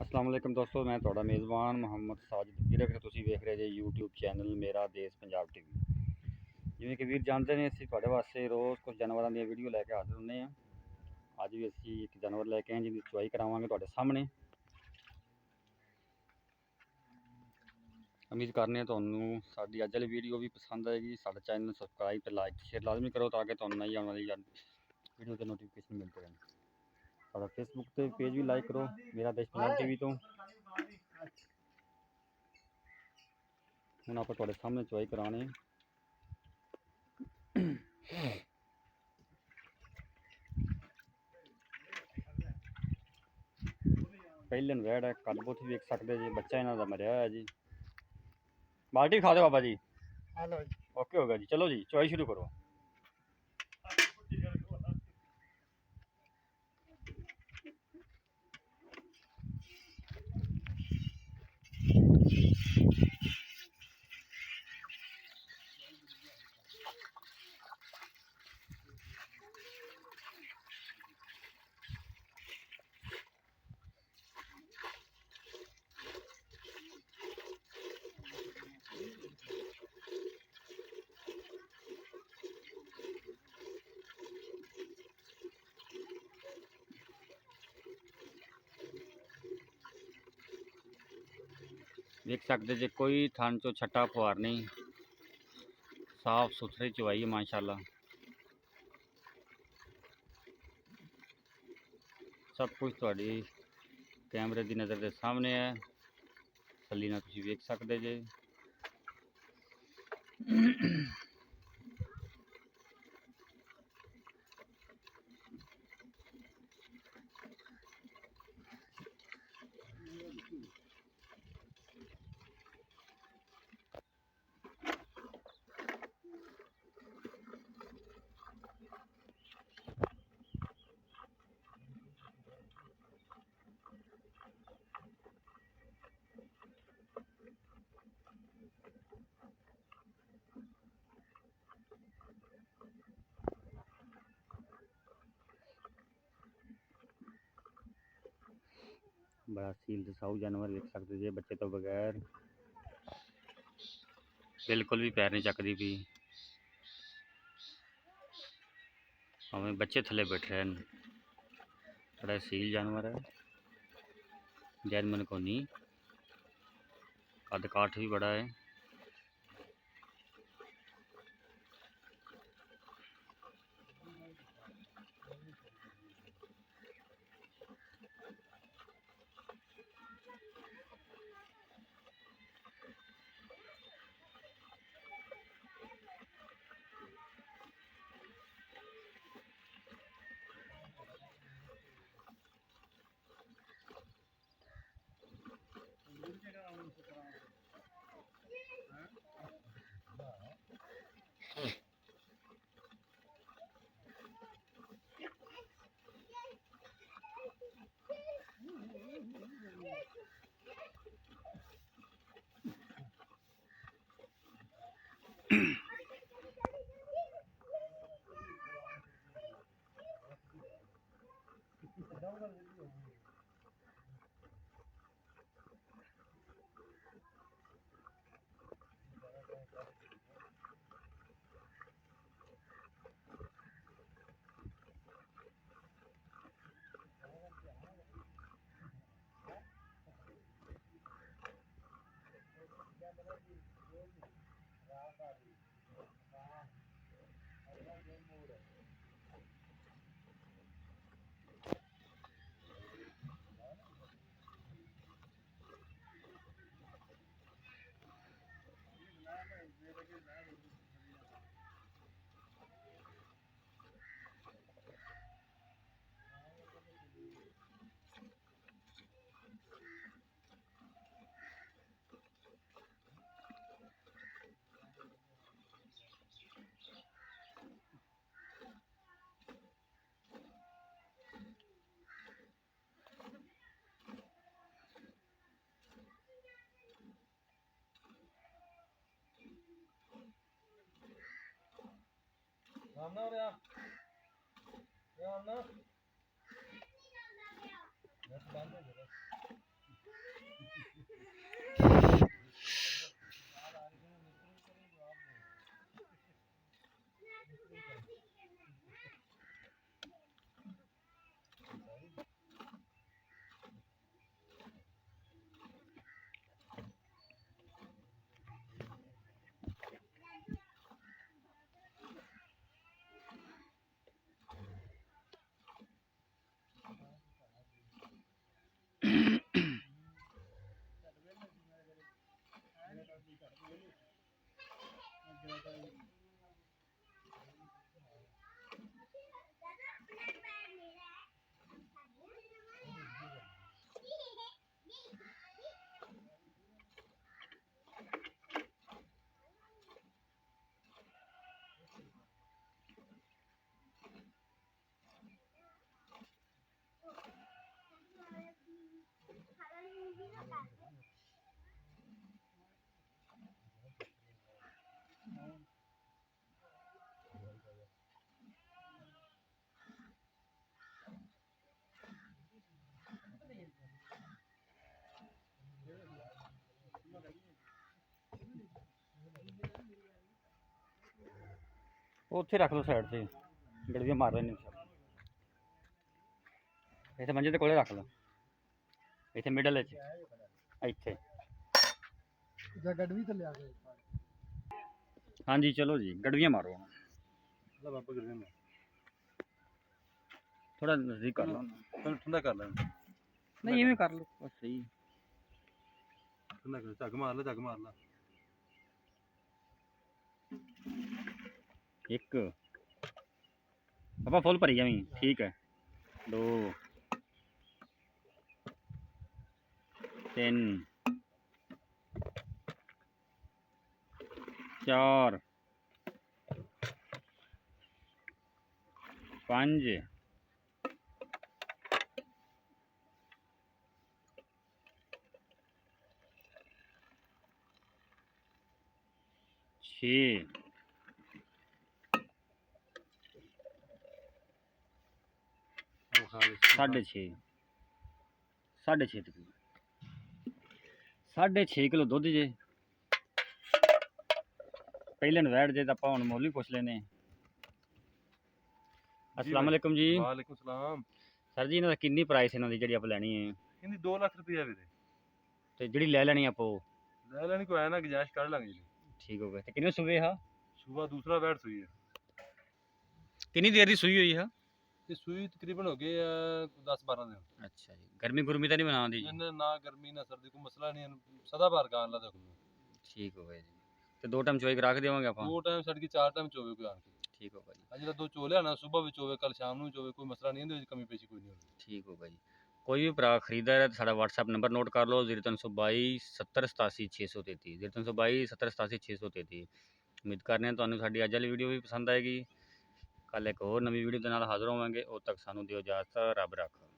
अस्सलाम वालेकुम दोस्तों, मैं ਤੁਹਾਡਾ ਮੇਜ਼ਬਾਨ ਮੁਹੰਮਦ ਸਾजिद ਵੀਰ। ਤੁਸੀਂ ਵੇਖ ਰਹੇ ਜੇ YouTube ਚੈਨਲ ਮੇਰਾ ਦੇਸ਼ ਪੰਜਾਬ ਟੀਵੀ। ਜਿਵੇਂ ਕਿ ਵੀਰ ਜਾਣਦੇ ਨੇ, ਅਸੀਂ ਤੁਹਾਡੇ ਵਾਸਤੇ ਰੋਜ਼ ਕੁਝ ਜਾਨਵਰਾਂ ਦੀਆਂ ਵੀਡੀਓ ਲੈ ਕੇ ਹਾਜ਼ਰ ਹੁੰਦੇ ਹਾਂ। ਅੱਜ ਵੀ ਅਸੀਂ ਇੱਕ ਜਾਨਵਰ ਲੈ ਕੇ ਆਏ ਜਿਹਦੀ ਚੁਆਈ ਕਰਾਵਾਂਗੇ ਤੁਹਾਡੇ ਸਾਹਮਣੇ। ਉਮੀਦ ਕਰਨੇ ਹਾਂ ਤੁਹਾਨੂੰ ਸਾਡੀ ਅੱਜ ਵਾਲੀ ਵੀਡੀਓ ਵੀ ਪਸੰਦ ਆਏਗੀ। ਸਾਡਾ ਚੈਨਲ ਨੂੰ ਸਬਸਕ੍ਰਾਈਬ ਤੇ ਲਾਈਕ ਸ਼ੇਅਰ ਲਾਜ਼ਮੀ ਕਰੋ ਤਾਂ ਕਿ ਤੁਹਾਨੂੰ ਨਈ ਆਉਣ ਵਾਲੀ ਵੀਡੀਓ ਦੇ ਨੋਟੀਫਿਕੇਸ਼ਨ ਮਿਲਦੇ ਰਹਿਣ। ਸਾਡਾ ਫੇਸਬੁੱਕ ਤੇ ਪੇਜ ਵੀ ਲਾਈਕ ਕਰੋ, ਮੇਰਾ ਦੇਸ਼ ਪੰਜਾਬ ਟੀਵੀ ਤੋਂ। ਹੁਣ ਆਪਾਂ ਤੁਹਾਡੇ ਸਾਹਮਣੇ ਚੁਆਈ ਕਰਾਣੇ ਪਹਿਲੇ ਨਵੈੜ ਹੈ, ਕੱਦ ਬੁੱਤ ਵੀ ਵੇਖ ਸਕਦੇ ਜੀ। ਬੱਚਾ ਇਹਨਾਂ ਦਾ ਮਰਿਆ ਹੋਇਆ ਜੀ। ਬਾਲਟੀ ਖਾ ਦਿਓ ਬਾਬਾ ਜੀ। हेलो जी। ਓਕੇ ਹੋ ਗਿਆ ਜੀ। ਚਲੋ ਜੀ ਚੁਆਈ ਸ਼ੁਰੂ ਕਰੋ। देख सकते जे कोई थान चो छट्टा फुहार नहीं, साफ सुथरी चवाई है माशाल्लाह। सब कुछ थोड़ी कैमरे की नज़र के सामने है। थली ना तुसी वेख सकते जे। बड़ा सील दसाऊ जानवर देख सकते जे। बच्चे तो बगैर बिल्कुल भी पैर नहीं चकती पी। हमें बच्चे थले बैठे हैं। बड़ा सील जानवर है, जैनमन को नहीं। कद काठ भी बड़ा है। रामना और यार रामना बस बांध दे बस। ਉੱਥੇ ਰੱਖ ਲਓ ਸਾਈਡ ਤੇ, ਗੜਵੀਆਂ ਮਾਰ ਰਹੇ ਨੇ ਇੱਥੇ ਮੰਜੇ ਦੇ ਕੋਲੇ ਰੱਖ ਲਓ, ਇੱਥੇ ਮਿਡਲ ਵਿੱਚ, ਇੱਥੇ। ਜਾਂ ਗੜਵੀ ਤੇ ਲਿਆ ਕੇ ਹਾਂਜੀ ਚਲੋ ਜੀ, ਗੜਵੀਆਂ ਮਾਰੋ ਬਾਬਾ ਗੜਵੀ ਮਾਰ ਥੋੜਾ ਨਜ਼ਦੀਕ ਕਰ ਲਓ, ਠੰਡਾ ਕਰ ਲੈ, ਨਹੀਂ ਇਵੇਂ ਕਰ ਲਓ ਬਸ ਸਹੀ। ਠੰਡਾ ਕਰ, ਝੱਗ ਮਾਰ ਲੈ, ਝੱਗ ਮਾਰ ਲੈ। ਇੱਕ ਆਪਾਂ ਫੁੱਲ ਭਰੀ ਜਾਵੀਂ, ਠੀਕ ਹੈ। 2 3 4 5 6 6.5 6.5 ਕਿਲੋ, 6.5 ਕਿਲੋ ਦੁੱਧ ਜੇ। ਪਹਿਲੇ ਨੂੰ ਵੈਟ ਜੇ ਤਾਂ ਆਪਾਂ ਹੁਣ ਮੁੱਲ ਹੀ ਪੁੱਛ ਲੈਨੇ। अस्सलाम वालेकुम जी। वालेकुम सलाम सर जी इन्हां दा किन्नी प्राइस इन्हां दी जेह्ड़ी आप लैनी है? ਇਹਦੀ 2 ਲੱਖ ਰੁਪਇਆ ਵੀਰੇ। ते जेह्ड़ी लै लैनी आप वो ਲੈ ਲੈਣੀ ਕੋਈ ਆਇਆ ਨਾ ਗੁਜਾਇਸ਼ ਕਰ ਲਾਂਗੇ ਜੀ। ठीक हो गया। ते किन्ने सूबे हा? ਸੂਬਾ ਦੂਸਰਾ ਬੈਠ ਸੂਈ ਹੈ। किन्नी देर दी सूई हुई है? ਤੇ ਸੂਈ ਤਕਰੀਬਨ ਹੋ ਗਏ 10-12 ਦਿਨ। अच्छा जी, गर्मी गुरमी तो नहीं बना दी? ਨਾ ਗਰਮੀ ਨਾ ਸਰਦੀ ਕੋਈ ਮਸਲਾ ਨਹੀਂ, ਸਦਾ ਬਾਰ ਗਾਣ ਲਾ ਦੇ ਕੋਲ। ठीक हो गया जी। ਤੇ 2 ਟਾਈਮ ਚੋਈ ਕਰਾ ਕੇ ਦੇਵਾਂਗੇ ਆਪਾਂ? 2 ਟਾਈਮ ਛੱਡ ਕੇ 4 ਟਾਈਮ ਚੋਵੇ ਕੋਈ ਆਣ ਕੇ। ठीक हो गया जी। ਅੱਜ ਦਾ 2 ਚੋਲਿਆ ਨਾ, ਸਵੇਰ ਵੀ ਚੋਵੇ, ਕੱਲ ਸ਼ਾਮ ਨੂੰ ਚੋਵੇ, ਕੋਈ ਮਸਲਾ ਨਹੀਂ, ਇਹਦੇ ਵਿੱਚ ਕਮੀ ਪੇਸ਼ੀ ਕੋਈ ਨਹੀਂ ਹੋਣੀ। ठीक हो गया जी। कोई भी भरा खरीदा है तो साड़ा WhatsApp नंबर नोट कर लो, 0322 70 87 633, 0322 70 87 633। उम्मीद करने ਤੁਹਾਨੂੰ ਸਾਡੀ ਅੱਜ ਵਾਲੀ ਵੀਡੀਓ ਵੀ ਪਸੰਦ ਆਏਗੀ। ਕੱਲ ਇੱਕ ਹੋਰ ਨਵੀਂ ਵੀਡੀਓ ਦੇ ਨਾਲ ਹਾਜ਼ਰ ਹੋਵਾਂਗੇ। ਉਦੋਂ ਤੱਕ ਸਾਨੂੰ ਦਿਓ ਇਜਾਜ਼ਤ। ਰੱਬ ਰੱਖਾ।